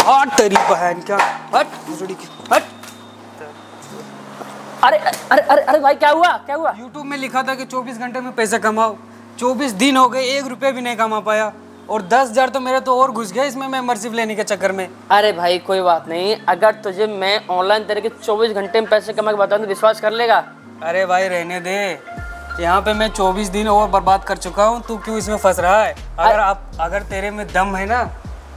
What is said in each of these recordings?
हट तेरी बहन क्या, हट भुसड़ी की, हट। अरे अरे अरे अरे भाई क्या हुआ क्या हुआ? यूट्यूब में लिखा था कि 24 घंटे में पैसे कमाओ। 24 दिन हो गए, 1 रुपये भी नहीं कमा पाया। और 10,000 तो मेरे तो और घुस गए इसमें मेंबरशिप लेने के चक्कर में। अरे भाई कोई बात नहीं, अगर तुझे मैं ऑनलाइन तरीके 24 घंटे में पैसे कमा के बताऊं तो विश्वास कर लेगा? अरे भाई रहने दे, यहाँ पे मैं 24 दिन और बर्बाद कर चुका हूँ, तू क्यों इसमें फंस रहा है? अगर तेरे में दम है ना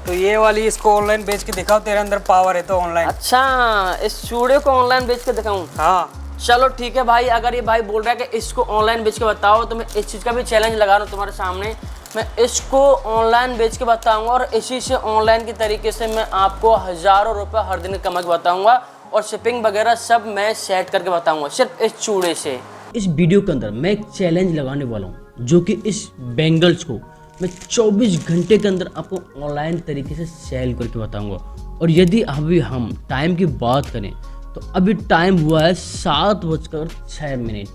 तो ये वाली इसको ऑनलाइन बेच के दिखाओ, तेरे अंदर पावर है तो ऑनलाइन। अच्छा, इस चूड़े को ऑनलाइन बेच के दिखाऊं? हाँ चलो ठीक है भाई, अगर ये भाई बोल रहा है कि इसको ऑनलाइन बेच के बताओ तो मैं इस चीज़ का भी चैलेंज लगा रहा हूँ तुम्हारे सामने। मैं इसको ऑनलाइन बेच के बताऊंगा और इसी से ऑनलाइन की तरीके से मैं आपको हज़ारों रुपये हर दिन कमा के बताऊंगा और शिपिंग वगैरह सब मैं सेट करके बताऊंगा सिर्फ इस चूड़े से। इस वीडियो के अंदर मैं एक चैलेंज लगाने वाला हूँ जो कि इस बैंगल्स को मैं 24 घंटे के अंदर आपको ऑनलाइन तरीके से सेल करके बताऊंगा। और यदि अभी हम टाइम की बात करें तो अभी टाइम हुआ है 7:06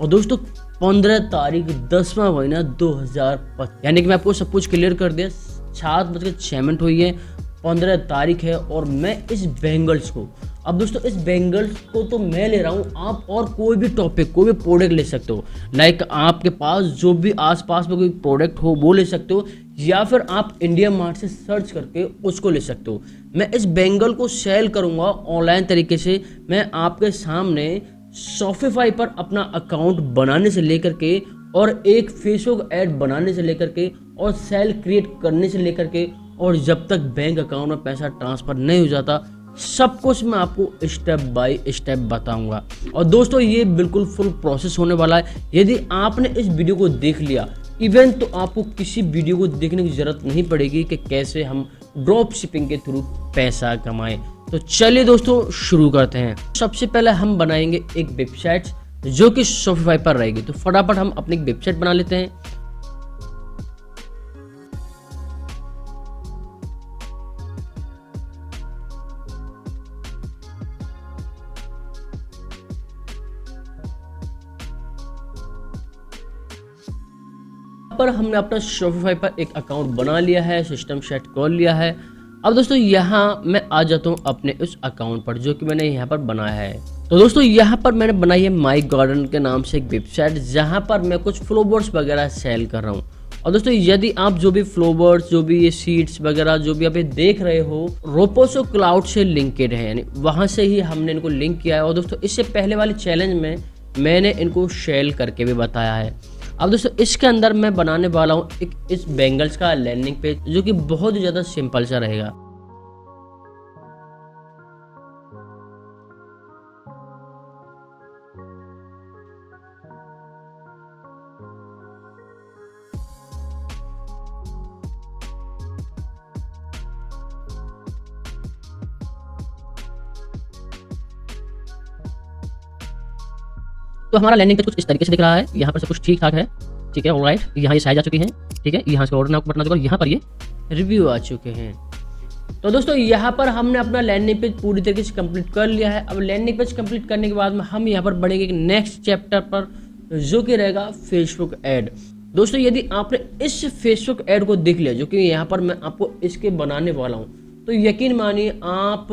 और दोस्तों 15 तारीख 10वां महीना 2025, यानी कि मैं आपको सब कुछ क्लियर कर दिया। 7:06 हुई है, 15 तारीख है और मैं इस बैंगल्स को, अब दोस्तों इस बैंगल्स को तो मैं ले रहा हूँ, आप और कोई भी टॉपिक कोई भी प्रोडक्ट ले सकते हो। लाइक आपके पास जो भी आसपास में कोई प्रोडक्ट हो वो ले सकते हो, या फिर आप इंडिया मार्ट से सर्च करके उसको ले सकते हो। मैं इस बैंगल को सेल करूँगा ऑनलाइन तरीके से। मैं आपके सामने शॉपिफाई पर अपना अकाउंट बनाने से लेकर के और एक फेसबुक ऐड बनाने से लेकर के और सेल क्रिएट करने से लेकर के और जब तक बैंक अकाउंट में पैसा ट्रांसफ़र नहीं हो जाता, सब कुछ मैं आपको स्टेप बाय स्टेप बताऊंगा। और दोस्तों ये बिल्कुल फुल प्रोसेस होने वाला है। यदि आपने इस वीडियो को देख लिया इवन तो आपको किसी वीडियो को देखने की ज़रूरत नहीं पड़ेगी कि कैसे हम ड्रॉप शिपिंग के थ्रू पैसा कमाएं। तो चलिए दोस्तों शुरू करते हैं। सबसे पहले हम बनाएंगे एक वेबसाइट जो कि शॉपिफाई पर रहेगी। तो फटाफट हम अपनी एक वेबसाइट बना लेते हैं। पर हमने अपना शॉपिफाई पर एक अकाउंट बना लिया है, सिस्टम सेट कर लिया है। अब दोस्तों यहाँ मैं आ जाता हूँ अपने उस अकाउंट पर जो कि मैंने यहाँ पर बनाया है। तो दोस्तों यहाँ पर मैंने बनाई है माई गार्डन के नाम से एक वेबसाइट जहाँ पर मैं कुछ फ्लावर्स वगैरह सेल कर रहा हूँ। और दोस्तों यदि आप जो भी फ्लावर्स, जो भी ये सीड्स वगैरह जो भी आप देख रहे हो, रोपोसो क्लाउड से लिंकेड है, यानी वहाँ से ही हमने इनको लिंक किया है। और दोस्तों इससे पहले वाले चैलेंज में मैंने इनको सेल करके भी बताया है। अब दोस्तों इसके अंदर मैं बनाने वाला हूँ एक इस बैंगल्स का लैंडिंग पेज जो कि बहुत ही ज़्यादा सिंपल सा रहेगा। तो हमारा लैंडिंग पेज कुछ इस तरीके से दिख रहा है। यहाँ पर सब कुछ ठीक ठाक है, ठीक है, ऑलराइट। यहाँ ये साइज आ चुकी हैं, ठीक है। यहाँ इसका ऑर्डर नाउ बटन आ चुका है, यहाँ पर ये रिव्यू आ चुके हैं। तो दोस्तों यहाँ पर हमने अपना लैंडिंग पेज पूरी तरीके से कंप्लीट कर लिया है। अब लैंडिंग पेज कंप्लीट करने के बाद में हम यहाँ पर बढ़ेंगे नेक्स्ट चैप्टर पर जो कि रहेगा फेसबुक ऐड। दोस्तों यदि आपने इस फेसबुक ऐड को देख लिया जो कि यहाँ पर मैं आपको इसके बनाने वाला हूँ, तो यकीन मानिए आप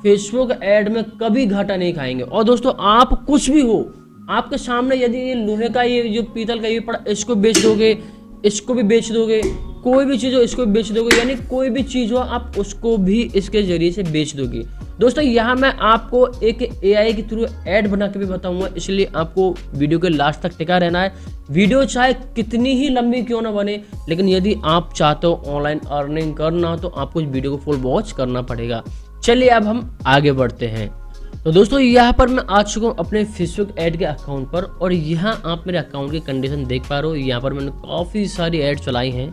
फेसबुक ऐड में कभी घाटा नहीं खाएंगे। और दोस्तों आप कुछ भी हो, आपके सामने यदि ये लोहे का ये जो पीतल का ये पड़ा, इसको बेच दोगे, इसको भी बेच दोगे, कोई भी चीज़ हो इसको भी बेच दोगे, यानी कोई भी चीज़ हो आप उसको भी इसके जरिए से बेच दोगे। दोस्तों यहाँ मैं आपको एक AI के थ्रू ऐड बना के भी बताऊंगा, इसलिए आपको वीडियो के लास्ट तक टिका रहना है। वीडियो चाहे कितनी ही लंबी क्यों ना बने, लेकिन यदि आप चाहते हो ऑनलाइन अर्निंग करना तो आपको इस वीडियो को फुल वॉच करना पड़ेगा। चलिए अब हम आगे बढ़ते हैं। तो दोस्तों यहाँ पर मैं आ चुका हूँ अपने फेसबुक ऐड के अकाउंट पर और यहाँ आप मेरे अकाउंट की कंडीशन देख पा रहे हो। यहाँ पर मैंने काफ़ी सारी ऐड चलाई हैं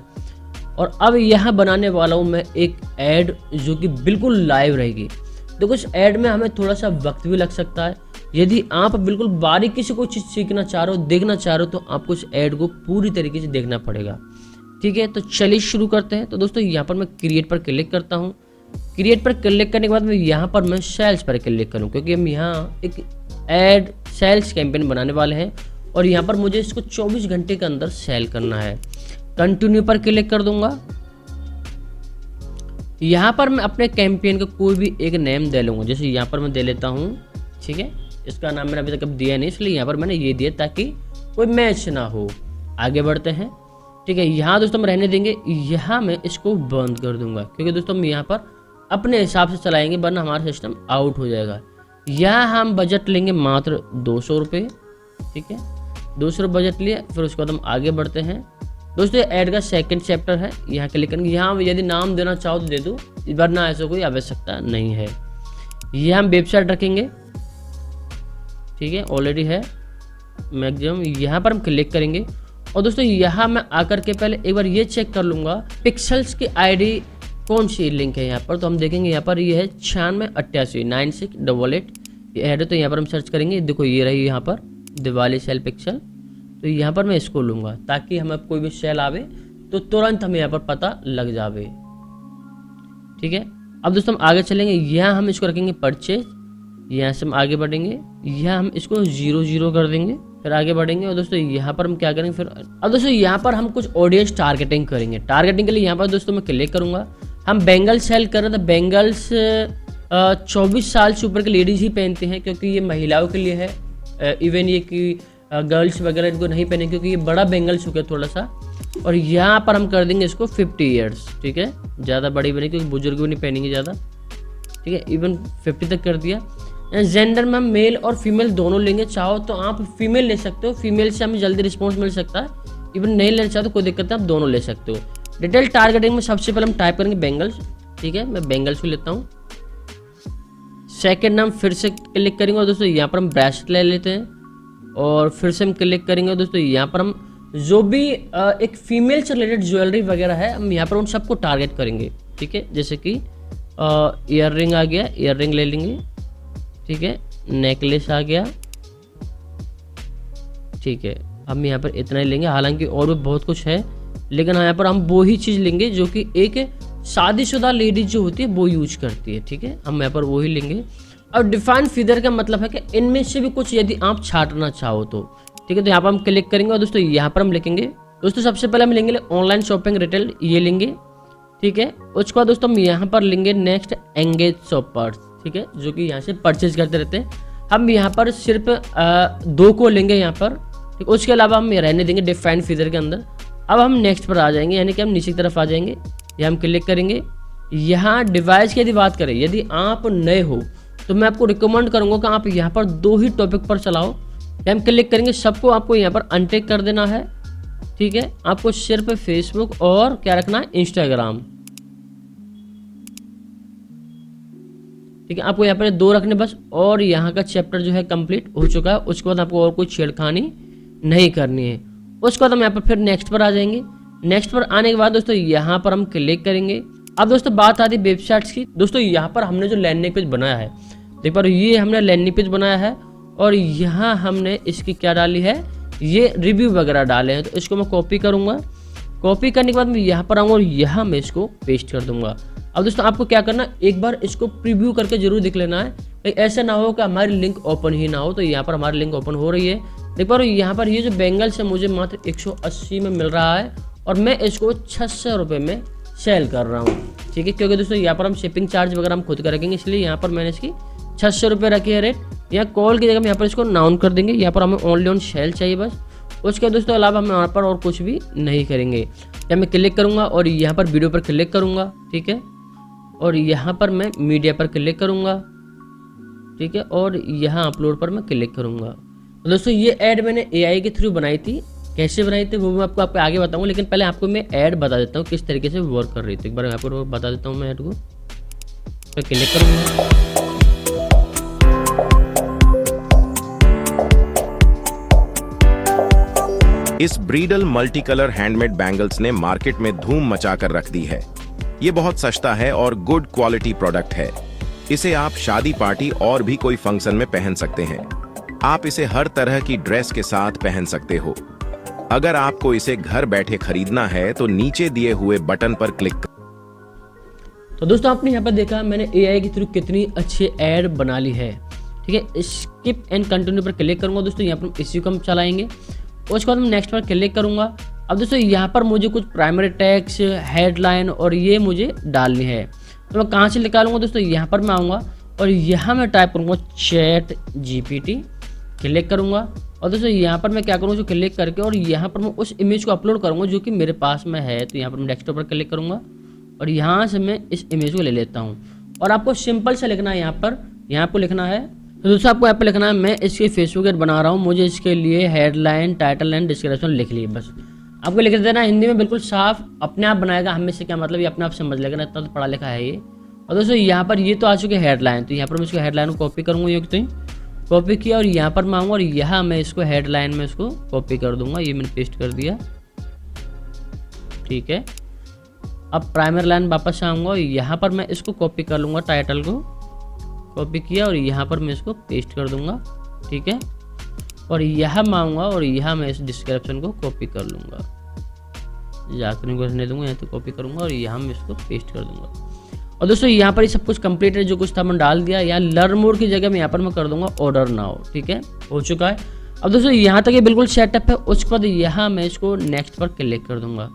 और अब यहाँ बनाने वाला हूँ मैं एक ऐड जो कि बिल्कुल लाइव रहेगी। देखो इस ऐड में हमें थोड़ा सा वक्त भी लग सकता है। यदि आप बिल्कुल बारीकी से कोई चीज़ सीखना चाह रहे हो, देखना चाह रहे हो, तो आपको इस ऐड को पूरी तरीके से देखना पड़ेगा, ठीक है। तो चलिए शुरू करते हैं। तो दोस्तों यहाँ पर मैं क्रिएट पर क्लिक करता हूँ। क्रिएट पर क्लिक करने के बाद में यहाँ पर मैं सेल्स पर क्लिक करूँ क्योंकि हम यहाँ एक ऐड सेल्स कैंपेन बनाने वाले हैं और यहाँ पर मुझे इसको 24 घंटे के अंदर सेल करना है। कंटिन्यू पर क्लिक कर दूंगा। यहाँ पर मैं अपने कैंपेन का कोई भी एक नेम दे लूँगा। जैसे यहाँ पर मैं दे लेता हूँ, ठीक है, इसका नाम मैंने अभी तक दिया नहीं, इसलिए यहाँ पर मैंने ये दिया ताकि कोई मैच ना हो। आगे बढ़ते हैं, ठीक है। यहाँ दोस्तों हम रहने देंगे, यहाँ मैं इसको बंद कर दूंगा क्योंकि दोस्तों हम यहाँ पर अपने हिसाब से चलाएंगे वरना हमारा सिस्टम आउट हो जाएगा। यहाँ हम बजट लेंगे मात्र 200 रुपये, ठीक है, 200 बजट लिए। फिर उसके बाद हम आगे बढ़ते हैं दोस्तों। ये ऐड का सेकंड चैप्टर है, यहाँ क्लिक करेंगे। यहाँ यदि नाम देना चाहो तो दे दो, वरना ऐसा कोई आवश्यकता नहीं है। यहाँ हम वेबसाइट रखेंगे, ठीक है, ऑलरेडी है मैक्सिमम। यहाँ पर हम क्लिक करेंगे और दोस्तों यहाँ मैं आकर के पहले एक बार ये चेक कर लूँगा पिक्सल्स की आईडी कौन सी लिंक है यहाँ पर। तो हम देखेंगे यहाँ पर ये है 9688 ये ऐड है। तो यहाँ पर हम सर्च करेंगे, देखो ये रही यहाँ पर दिवाली सेल पिक्सल। तो यहाँ पर मैं इसको लूँगा ताकि हमें कोई भी सेल आवे तो तुरंत हमें यहाँ पर पता लग जावे, ठीक है। अब दोस्तों हम आगे चलेंगे, यहाँ हम इसको रखेंगे परचेज। यहाँ से हम आगे बढ़ेंगे, यहाँ हम इसको 00 कर देंगे। फिर आगे बढ़ेंगे और दोस्तों यहाँ पर हम क्या करेंगे फिर। अब दोस्तों यहाँ पर हम कुछ ऑडियंस टारगेटिंग करेंगे। टारगेटिंग के लिए यहाँ पर दोस्तों मैं क्लिक करूँगा। हम बेंगल सेल कर रहे थे, बेंगल्स 24 साल से ऊपर के लेडीज ही पहनते हैं क्योंकि ये महिलाओं के लिए है। इवन ये कि गर्ल्स वगैरह इनको नहीं पहने क्योंकि ये बड़ा बेंगल्स हो गया थोड़ा सा। और यहाँ पर हम कर देंगे इसको 50 ईयर्स, ठीक है, ज़्यादा बड़ी बनी क्योंकि बुजुर्ग भी नहीं पहनेंगे ज़्यादा, ठीक है। इवन 50 तक कर दिया। जेंडर में हम मेल और फीमेल दोनों लेंगे, चाहो तो आप फीमेल ले सकते हो, फीमेल से हमें जल्दी रिस्पॉन्स मिल सकता है। इवन नहीं लेना चाहो तो कोई दिक्कत है, आप दोनों ले सकते हो। डिटेल टारगेटिंग में सबसे पहले हम टाइप करेंगे बेंगल्स, ठीक है, मैं बेंगल्स को लेता हूँ। सेकेंड नाम फिर से क्लिक करेंगे और दोस्तों यहाँ पर हम ब्रेसलेट ले लेते हैं और फिर से हम क्लिक करेंगे। दोस्तों यहाँ पर हम जो भी एक फीमेल से रिलेटेड ज्वेलरी वगैरह है हम यहाँ पर उन सबको टारगेट करेंगे, ठीक है। जैसे कि ईयर रिंग आ गया, ईयर रिंग ले लेंगे, ठीक है, नेकलेस आ गया, ठीक है। हम यहाँ पर इतना ही लेंगे, हालांकि और भी बहुत कुछ है लेकिन यहाँ पर हम वो ही चीज़ लेंगे जो कि एक शादीशुदा लेडीज जो होती है वो यूज करती है, ठीक है, हम यहाँ पर वो ही लेंगे। और डिफाइन फिगर का मतलब है कि इनमें से भी कुछ यदि आप छांटना चाहो तो, ठीक है। तो यहाँ पर हम क्लिक करेंगे और दोस्तों यहाँ पर हम लिखेंगे, दोस्तों सबसे पहले हम लेंगे ऑनलाइन शॉपिंग रिटेल, ये लेंगे, ठीक है। उसके बाद दोस्तों हम यहाँ पर लेंगे नेक्स्ट एंगेज शॉपर्स, ठीक है, जो कि यहाँ से परचेज करते रहते हैं। हम यहाँ पर सिर्फ 2 को लेंगे यहाँ पर, ठीक। उसके अलावा हम रहने देंगे डिफाइन फिगर के अंदर। अब हम नेक्स्ट पर आ जाएंगे, यानी कि हम नीचे की तरफ आ जाएंगे, यहाँ हम क्लिक करेंगे। यहाँ डिवाइस की यदि बात करें, यदि आप नए हो तो मैं आपको रिकमेंड करूँगा कि आप यहाँ पर 2 ही टॉपिक पर चलाओ। हम क्लिक करेंगे, सबको आपको यहाँ पर अनटिक कर देना है, ठीक है। आपको सिर्फ फेसबुक और क्या रखना है, इंस्टाग्राम, ठीक है। आपको यहाँ पर 2 रखने बस, और यहाँ का चैप्टर जो है कंप्लीट हो चुका है। उसके बाद आपको और कोई छेड़खानी नहीं करनी है। उसके बाद हम यहाँ पर फिर नेक्स्ट पर आ जाएंगे। नेक्स्ट पर आने के बाद दोस्तों यहाँ पर हम क्लिक करेंगे। अब दोस्तों बात आती है वेबसाइट्स की। दोस्तों यहाँ पर हमने जो लैंडिंग पेज बनाया है, देख पा रहे हो, ये हमने लैंडिंग पेज बनाया है और यहाँ हमने इसकी क्या डाली है, ये रिव्यू वगैरह डाले हैं। तो इसको मैं कॉपी करूँगा। कॉपी करने के बाद मैं यहाँ पर आऊँगा और यहाँ मैं इसको पेस्ट कर दूंगा। अब दोस्तों आपको क्या करना, एक बार इसको प्रीव्यू करके जरूर देख लेना है, ऐसा ना हो कि हमारी लिंक ओपन ही ना हो। तो यहाँ पर हमारी लिंक ओपन हो रही है, देख पा रहे हो। यहाँ पर ये जो बेंगल्स है मुझे मात्र 180 में मिल रहा है और मैं इसको 600 रुपये में सेल कर रहा हूँ, ठीक है। क्योंकि दोस्तों यहाँ पर हम शिपिंग चार्ज वगैरह हम खुद का रखेंगे, इसलिए यहाँ पर मैंने इसकी 600 रुपये रखी है रेट। यहाँ कॉल की जगह हम यहाँ पर इसको नाउन कर देंगे। यहाँ पर हमें ओनली ऑन सेल चाहिए बस, उसके दोस्तों अलावा हम यहाँ पर और कुछ भी नहीं करेंगे। या मैं क्लिक करूँगा और यहाँ पर वीडियो पर क्लिक करूँगा, ठीक है, और यहाँ पर मैं मीडिया पर क्लिक करूँगा, ठीक है, और यहाँ अपलोड पर मैं क्लिक करूँगा। तो दोस्तों ये ऐड मैंने AI के थ्रू बनाई थी, कैसे बनाई थी वो मैं आपको आगे बताऊँगा, लेकिन पहले आपको मैं ऐड बता देता हूँ किस तरीके से वर्क कर रही थी। एक बार आपको बता देता हूँ मैं ऐड को, तो क्लिक करूँगा। इस ब्रीडल मल्टी कलर हैंडमेड बैंगल्स ने मार्केट में धूम मचाकर रख दी है। ये बहुत सस्ता है और गुड क्वालिटी प्रोडक्ट है। इसे आप शादी पार्टी और भी कोई फंक्शन में पहन सकते हैं। आप इसे हर तरह की ड्रेस के साथ पहन सकते हो। अगर आपको इसे घर बैठे खरीदना है तो नीचे दिए हुए बटन पर क्लिक करें। तो दोस्तों आपने यहाँ पर देखा मैंने AI के थ्रू कितनी अच्छी ऐड बना ली है, ठीक है। स्किप एंड कंटिन्यू पर क्लिक करूंगा दोस्तों, यहाँ पर इसी को हम चलाएंगे। उसके बाद हम नेक्स्ट पर क्लिक करूंगा। अब दोस्तों यहाँ पर मुझे कुछ प्राइमरी टेक्स्ट, हेडलाइन और ये मुझे डालनी है। तो मैं कहाँ से निकालूंगा दोस्तों, यहाँ पर मैं आऊँगा और यहाँ मैं टाइप करूँगा ChatGPT, क्लिक करूँगा और दोस्तों यहाँ पर मैं क्या करूँगा, जो क्लिक करके और यहाँ पर मैं उस इमेज को अपलोड करूँगा जो कि मेरे पास में है। तो यहाँ पर मैं डेस्कटॉप पर क्लिक करूँगा और यहाँ से मैं इस इमेज को ले लेता हूँ और आपको सिंपल से लिखना है यहाँ आपको लिखना है। तो दोस्तों आपको यहाँ पर लिखना है, मैं इसकी फेसबुक ऐड बना रहा हूँ, मुझे इसके लिए हेडलाइन, टाइटल एंड डिस्क्रिप्शन लिख लिए। बस आपको लिख देना हिंदी में, बिल्कुल साफ, अपने आप बनाएगा। हमें से क्या मतलब, ये अपने आप समझ लेगा, इतना तो पढ़ा लिखा है ये। और दोस्तों यहाँ पर ये तो आ चुके हेडलाइन, तो यहाँ पर मैं इसको हेडलाइन को कॉपी करूँगा, ये तो कॉपी किया और यहाँ पर मैं आऊँगा और यहाँ मैं इसको हेडलाइन में इसको कॉपी कर दूंगा। ये मैंने पेस्ट कर दिया, ठीक है। अब प्राइमरी लाइन वापस आऊँगा और यहाँ पर मैं इसको कॉपी कर लूँगा, टाइटल को कॉपी किया और यहाँ पर मैं इसको पेस्ट कर दूँगा, ठीक है। और यहाँ मैं आऊँगा और यहाँ मैं इस डिस्क्रिप्शन को कॉपी कर लूँगा, जाकर घुसने दूँगा, यहाँ तो कॉपी करूँगा और यहाँ मैं इसको पेस्ट कर दूँगा। और दोस्तों यहाँ पर ये सब कुछ कंप्लीट है, जो कुछ था मैं डाल दिया। यहाँ लर्न मोर की जगह में यहाँ पर मैं कर दूंगा ऑर्डर नाउ, ठीक है, हो चुका है। अब दोस्तों यहाँ तक ये बिल्कुल सेटअप है। उसके बाद यहाँ मैं इसको नेक्स्ट पर क्लिक कर दूंगा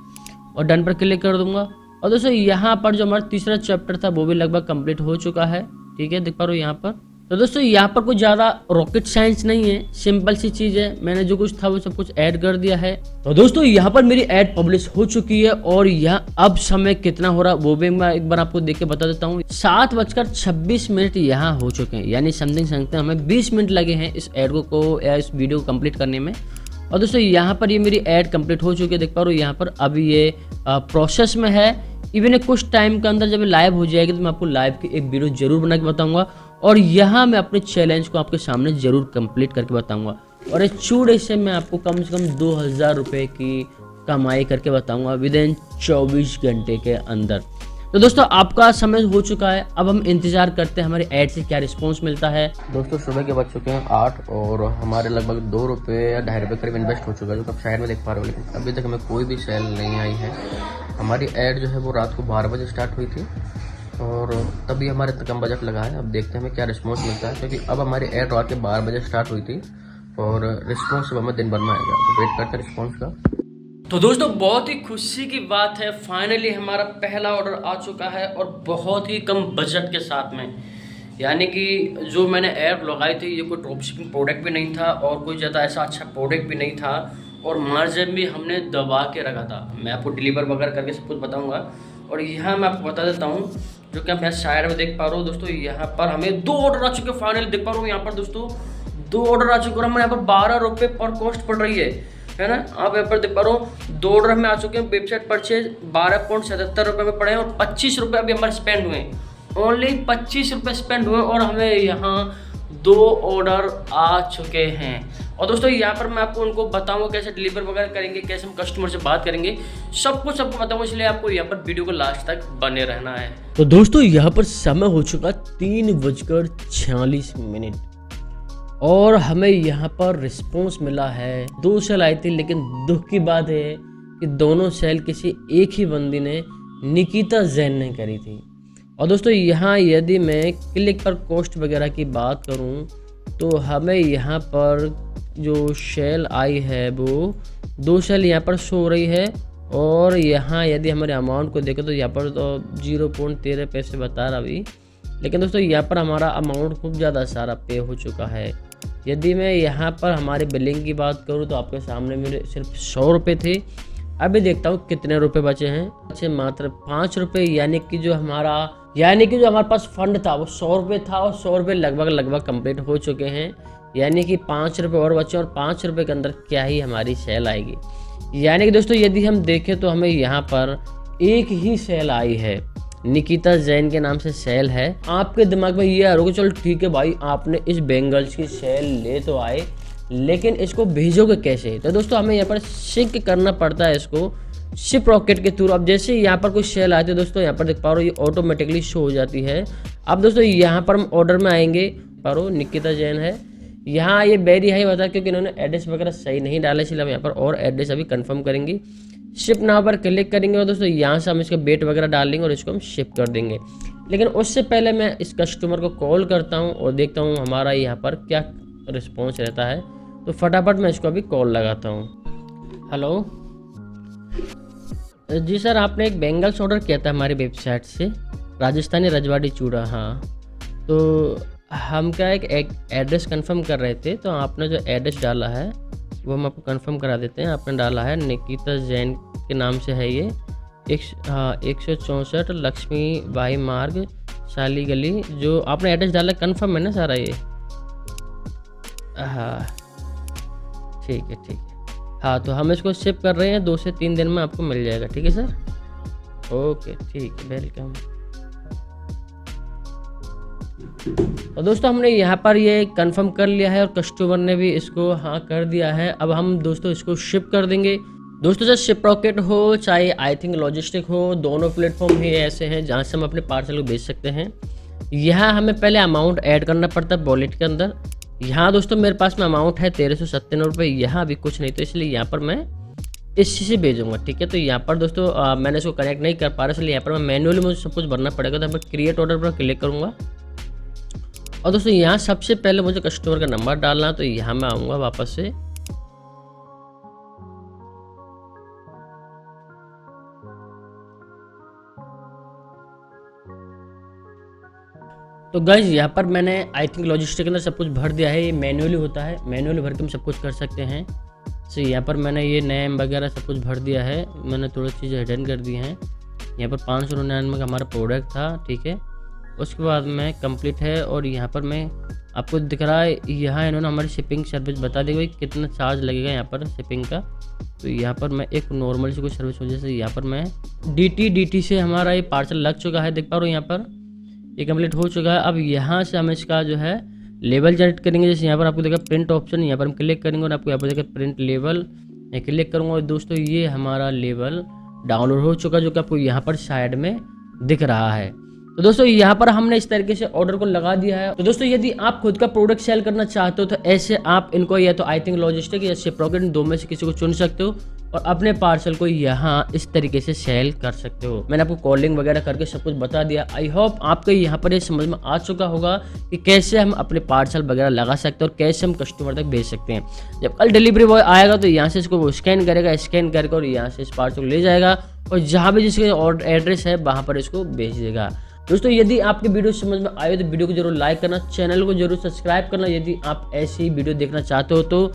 और डन पर क्लिक कर दूंगा। और दोस्तों यहाँ पर जो हमारा तीसरा चैप्टर था वो भी लगभग कंप्लीट हो चुका है, ठीक है, देख पा रहे हो यहाँ पर। तो दोस्तों यहाँ पर कुछ ज़्यादा रॉकेट साइंस नहीं है, सिंपल सी चीज़ है। मैंने जो कुछ था वो सब कुछ ऐड कर दिया है। तो दोस्तों यहाँ पर मेरी ऐड पब्लिश हो चुकी है और यहाँ अब समय कितना हो रहा वो भी मैं एक बार आपको देख के बता देता हूँ। 7:26 यहाँ हो चुके हैं, यानी समथिंग हमें 20 मिनट लगे हैं इस ऐड को या इस वीडियो को कंप्लीट करने में। और दोस्तों यहाँ पर ये मेरी ऐड कंप्लीट हो चुकी है, देख पा रहे हो यहाँ पर। अभी ये प्रोसेस में है। इवन कुछ टाइम के अंदर जब लाइव हो जाएगी तो मैं आपको लाइव की एक वीडियो जरूर बना के बताऊंगा और यहाँ मैं अपने चैलेंज को आपके सामने जरूर कंप्लीट करके बताऊंगा। और इस चूड़े से मैं आपको कम से कम 2000 रुपये की कमाई करके बताऊंगा विदिन 24 घंटे के अंदर। तो दोस्तों आपका समय हो चुका है, अब हम इंतजार करते हैं हमारे ऐड से क्या रिस्पॉन्स मिलता है। दोस्तों सुबह के बज चुके हैं 8 और हमारे लगभग 2 रुपये या 2.5 रुपये करीब इन्वेस्ट हो चुका है, जो आप साइड में देख पा रहे हो। लेकिन अभी तक हमें कोई भी सेल नहीं आई है। हमारी ऐड जो है वो रात को 12 बजे स्टार्ट हुई थी और तभी हमारे इतना कम बजट लगा है। अब देखते हैं हमें क्या रिस्पॉन्स मिलता है, क्योंकि अब हमारी ऐड रात के 12 बजे स्टार्ट हुई थी और रिस्पॉन्स हमें दिन भर में आएगा। तो वेट करते हैं रिस्पॉन्स का। तो दोस्तों बहुत ही खुशी की बात है, फाइनली हमारा पहला ऑर्डर आ चुका है और बहुत ही कम बजट के साथ में। यानी कि जो मैंने ऐड लगाई थी ये कोई ड्रॉप शिपिंग प्रोडक्ट भी नहीं था और कोई ज़्यादा ऐसा अच्छा प्रोडक्ट भी नहीं था और मार्जिन भी हमने दबा के रखा था। मैं आपको डिलीवर वगैरह करके सब कुछ बताऊंगा। और यहाँ मैं आपको बता देता हूँ, जो कि आप यहाँ साइड में देख पा रहे हो दोस्तों, यहाँ पर हमें 2 ऑर्डर आ चुके हैं। फाइनली देख पा रहे हो यहाँ पर दोस्तों 2 ऑर्डर आ चुके हैं। हमें यहाँ पर 12 रुपये पर कॉस्ट पड़ रही है ना। आप यहाँ पर देख पा रहे हो 2 ऑर्डर हमें आ चुके हैं। वेबसाइट परचेज 12.77 रुपये में पड़े हैं और 25 रुपये अभी हमारे स्पेंड हुए हैं। ओनली 25 रुपये स्पेंड हुए और हमें यहाँ 2 ऑर्डर आ चुके हैं। और दोस्तों यहाँ पर मैं आपको उनको बताऊंगा कैसे डिलीवर वगैरह करेंगे, कैसे हम कस्टमर से बात करेंगे, सब कुछ आपको बताऊंगा। इसलिए आपको यहाँ पर वीडियो को लास्ट तक बने रहना है। तो दोस्तों यहाँ पर समय हो चुका 3:46 और हमें यहाँ पर रिस्पॉन्स मिला है। 2 सेल आई थी, लेकिन दुख की बात है कि दोनों सेल किसी एक ही बंदी ने, निकिता जैन ने करी थी। और दोस्तों यहाँ यदि मैं क्लिक पर कॉस्ट वगैरह की बात करूँ तो हमें यहाँ पर जो सेल आई है वो 2 सेल यहाँ पर शो हो रही है। और यहाँ यदि हमारे अमाउंट को देखें तो यहाँ पर तो 0.13 पैसे बता रहा अभी, लेकिन दोस्तों यहाँ पर हमारा अमाउंट खूब ज़्यादा सारा पे हो चुका है। यदि मैं यहाँ पर हमारे बिलिंग की बात करूँ तो आपके सामने मेरे सिर्फ 100 रुपये थे। अभी देखता हूँ कितने रुपए बचे हैं। बचे मात्र 5 रुपये, यानी कि जो हमारे पास फंड था वो 100 रुपये था और 100 रुपये लगभग कंप्लीट हो चुके हैं। यानी कि 5 रुपये और बचे और 5 रुपये के अंदर क्या ही हमारी सेल आएगी। यानी कि दोस्तों यदि हम देखें तो हमें यहाँ पर एक ही सेल आई है, निकिता जैन के नाम से सेल है। आपके दिमाग में ये आ रहा होगा चलो ठीक है भाई, आपने इस बेंगल्स की सेल ले तो आए, लेकिन इसको भेजोगे कैसे? तो दोस्तों हमें यहाँ पर सिंक करना पड़ता है इसको शिप रॉकेट के थ्रू। अब जैसे यहाँ पर कोई सेल आती है दोस्तों, यहाँ पर देख पा रहे हो ये ऑटोमेटिकली शो हो जाती है। अब दोस्तों यहाँ पर हम ऑर्डर में आएंगे, पारो निकिता जैन है। यहाँ ये वेरी हाई बता क्योंकि इन्होंने एड्रेस वगैरह सही नहीं डाला, इसलिए हम यहाँ पर और एड्रेस अभी कंफर्म करेंगे। शिप नाउ पर क्लिक करेंगे और दोस्तों यहाँ से हम इसका डेट वगैरह डाल देंगे और इसको हम शिप कर देंगे। लेकिन उससे पहले मैं इस कस्टमर को कॉल करता हूँ और देखता हूँ हमारा यहाँ पर क्या रिस्पॉन्स रहता है। तो फटाफट मैं इसको अभी कॉल लगाता हूँ। हेलो जी सर, आपने एक बेंगल्स ऑर्डर किया था हमारी वेबसाइट से। राजस्थानी रजवाड़ी चूड़ा, हाँ। तो हम क्या एक एड्रेस कंफर्म कर रहे थे, तो आपने जो एड्रेस डाला है वो हम आपको कंफर्म करा देते हैं। आपने डाला है निकिता जैन के नाम से है ये, 164 लक्ष्मी बाई मार्ग, शाली गली। जो आपने एड्रेस डाला कंफर्म है ना सारा ये? हाँ ठीक है, ठीक है। हाँ, तो हम इसको शिप कर रहे हैं, 2 से 3 दिन में आपको मिल जाएगा। ठीक है सर, ओके, ठीक है, वेलकम। तो दोस्तों हमने यहाँ पर ये कंफर्म कर लिया है और कस्टमर ने भी इसको हाँ कर दिया है। अब हम दोस्तों इसको शिप कर देंगे। दोस्तों चाहे शिप रॉकेट हो, चाहे आई थिंक लॉजिस्टिक हो, दोनों प्लेटफॉर्म ही ऐसे हैं जहाँ से हम अपने पार्सल को भेज सकते हैं। यहाँ हमें पहले अमाउंट ऐड करना पड़ता है वॉलेट के अंदर। यहाँ दोस्तों मेरे पास में अमाउंट है 1397 रुपये, यहाँ अभी कुछ नहीं, तो इसलिए यहाँ पर मैं इस चीज़ से भेजूंगा। ठीक है, तो यहाँ पर दोस्तों मैंने इसको कनेक्ट नहीं कर पा रहा, इसलिए यहाँ पर मैं मैनुअली मुझे सब कुछ भरना पड़ेगा। तो मैं क्रिएट ऑर्डर पर क्लिक करूँगा और दोस्तों यहाँ सबसे पहले मुझे कस्टमर का नंबर डालना, तो यहाँ मैं आऊँगा वापस से। तो गाइज यहाँ पर मैंने आई थिंक लॉजिस्टिक के अंदर सब कुछ भर दिया है। ये मैनुअली होता है, मैनुअली भर के हम सब कुछ कर सकते हैं। तो यहाँ पर मैंने ये नेम वगैरह सब कुछ भर दिया है। मैंने थोड़ी चीज़ें हिडन कर दी हैं। यहाँ पर 599 का हमारा प्रोडक्ट था। ठीक है, उसके बाद में कंप्लीट है और यहाँ पर मैं आपको दिख रहा है, यहाँ इन्होंने हमारी शिपिंग सर्विस बता दी, भाई कितना चार्ज लगेगा यहाँ पर शिपिंग का। तो यहाँ पर मैं एक नॉर्मल से कोई सर्विस वजह से यहाँ पर मैं डी से हमारा ये पार्सल लग चुका है, देख पा रहा हूँ यहाँ पर ये कंप्लीट हो चुका है। अब यहाँ से हम इसका जो है लेवल जनरेट करेंगे। जैसे यहाँ पर आपको देखा प्रिंट ऑप्शन, यहाँ पर हम क्लिक करेंगे और आपको यहाँ पर देखा प्रिंट लेवल, मैं क्लिक करूँगा और दोस्तों ये हमारा लेवल डाउनलोड हो चुका, जो कि आपको यहाँ पर साइड में दिख रहा है। तो दोस्तों यहाँ पर हमने इस तरीके से ऑर्डर को लगा दिया है। तो दोस्तों यदि आप खुद का प्रोडक्ट सेल करना चाहते हो तो ऐसे आप इनको या तो आई थिंक लॉजिस्टिक या शिप रॉकेट, दो में से किसी को चुन सकते हो और अपने पार्सल को यहाँ इस तरीके से सेल कर सकते हो। मैंने आपको कॉलिंग वगैरह करके सब कुछ बता दिया। आई होप आपको यहाँ पर ये समझ में आ चुका होगा कि कैसे हम अपने पार्सल वगैरह लगा सकते हैं और कैसे हम कस्टमर तक भेज सकते हैं। जब कल डिलीवरी बॉय आएगा तो यहाँ से इसको वो स्कैन करेगा, स्कैन करके और यहाँ से इस पार्सल को ले जाएगा और जहाँ भी जिसके एड्रेस है वहाँ पर इसको भेज देगा। दोस्तों यदि आपकी वीडियो समझ में आए तो वीडियो को जरूर लाइक करना, चैनल को जरूर सब्सक्राइब करना यदि आप ऐसी वीडियो देखना चाहते हो तो।